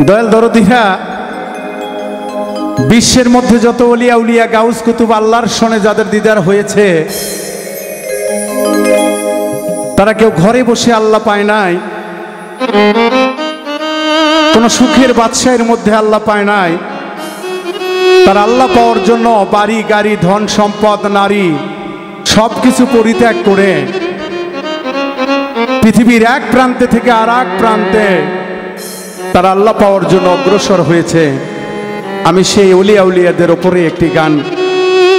দয়াল দরদিরা, বিশ্বের মধ্যে যত ওলিয়া উলিয়া গাউস কুতুব আল্লাহর সনে যাদের দিদার হয়েছে, তারা কেউ ঘরে বসে আল্লাহ পায় নাই, কোন সুখের বাদশাহের মধ্যে আল্লাহ পায় নাই। তারা আল্লাহ পাওয়ার জন্য বাড়ি গাড়ি ধন সম্পদ নারী সবকিছু পরিত্যাগ করে পৃথিবীর এক প্রান্তে থেকে আর এক প্রান্তে তারা আল্লাহ পাওয়ার জন্য অগ্রসর হয়েছে। আমি সেই ওলিয়া উলিয়াদের ওপরে একটি গান,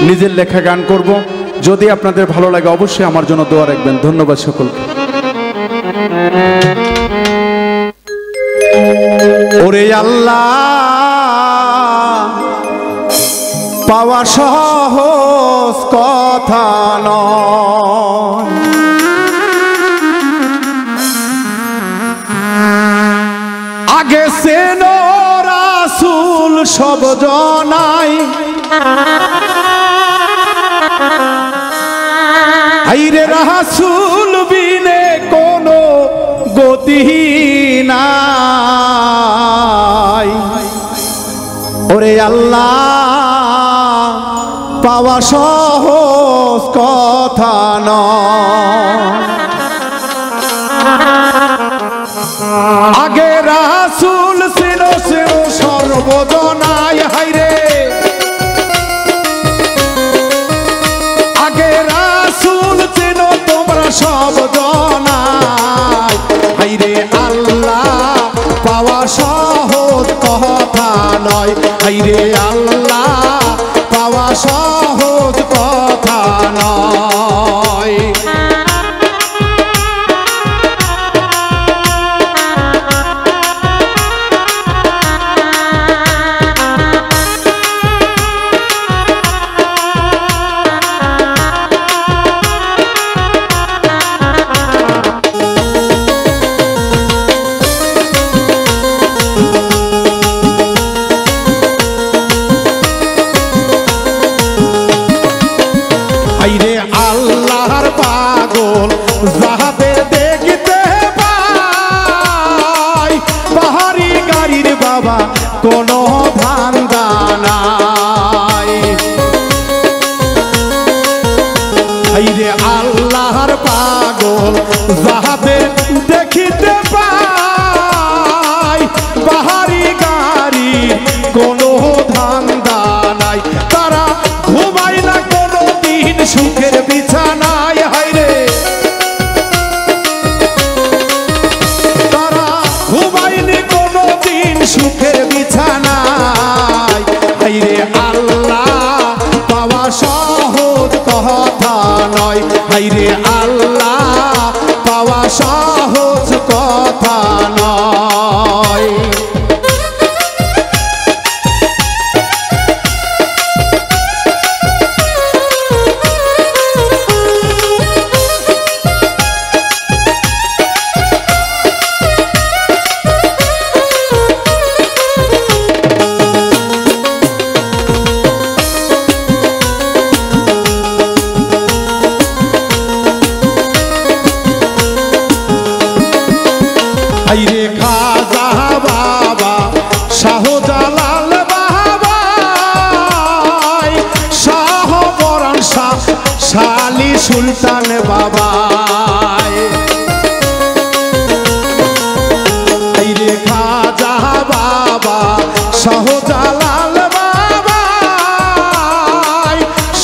নিজের লেখা গান করব। যদি আপনাদের ভালো লাগে অবশ্যই আমার জন্য দোয়া রাখবেন। ধন্যবাদ সকলকে। ওরে আল্লাহ, পাওয়া সহজ কথা নয়, আগে চেনো রাসূল সব জনাই, আইরে রাসূল বিনে কোনো গতি নাই। ওরে আল্লাহ, পাওয়া সহজ কথা নয়, আগে রাসূল ছিল সর্বজনাই, হাইরে আগে রাসূল ছিল তোমরা সব জনাই, হাইরে আল্লাহ পাওয়া সহজ কথা নয়, হাইরে আল্লাহ পাওয়া সহজ কথা নয়। আইরে আল্লাহর পাগল যাহাদের দেখতে পাই, পাহাড়ি গাড়ির বাবা কোনো ধান্দা নাই। আইরে আল্লাহর পাগল যাহাদের দেখিতে পাই, পাহাড়ি গাড়ির কোনো ধান্দা নাই। তারা ঘুমায় না সুখের বিছানায়, হাইরে তারা ঘুমায়নি কোনো দিন সুখের বিছানায়, হাইরে আল্লাহ পাওয়া সহজ কথা নয়, হাইরে আল্লাহ পাওয়া সহজ কথা নয়। আইরে খাজা বাবা শাহজালাল বাবা, শাহ পরাণ শাহ শালি সুলতান বাবা, আইরে খাজা বাবা শাহজালাল বাবা,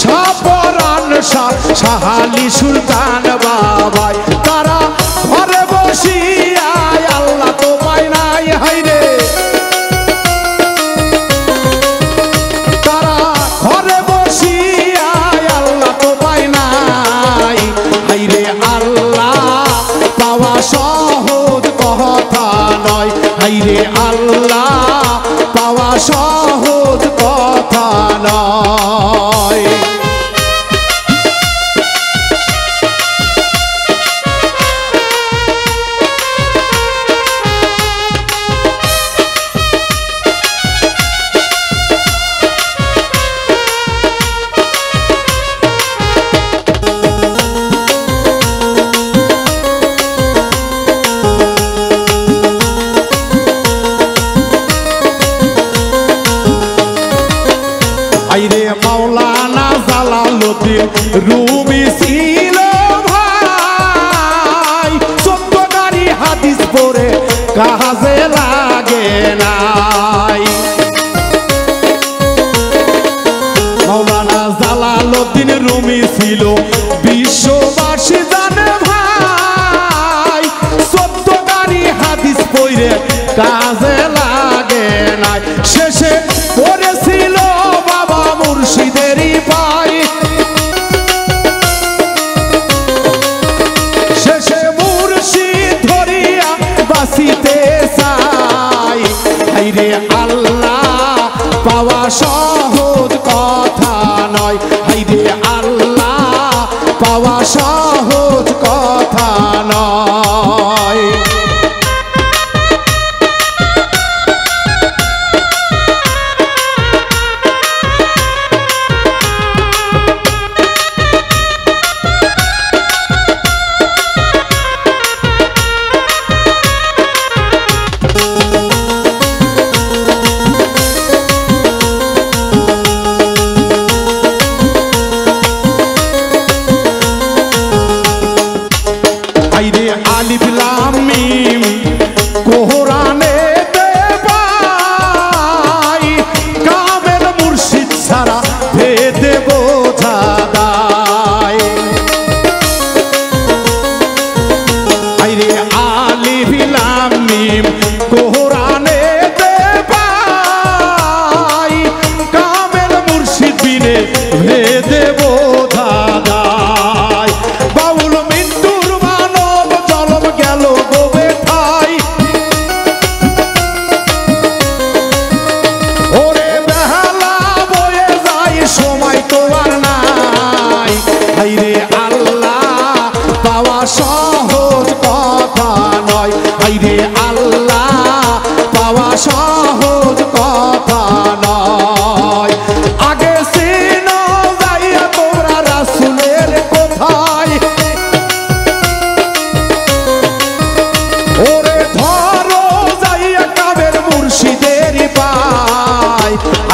শাহ পরাণ শাহ শালি সুলতান বাবা। তারা ঘরে বসিয়া আল্লাহ তো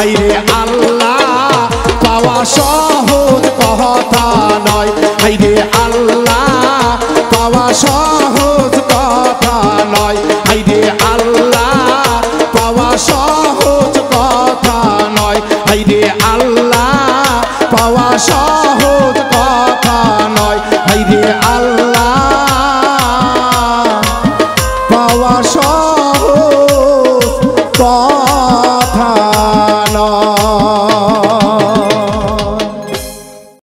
হাইরে আল্লাহ পাওয়া সহজ কথা নয়, হাইরে আল্লাহ পাওয়া সহজ কথা নয়, হাইরে আল্লাহ পাওয়া সহজ কথা নয়, হাইরে আল্লাহ পাওয়া সহজ কথা নয়, হাইরে আল্লাহ পাওয়া সহজ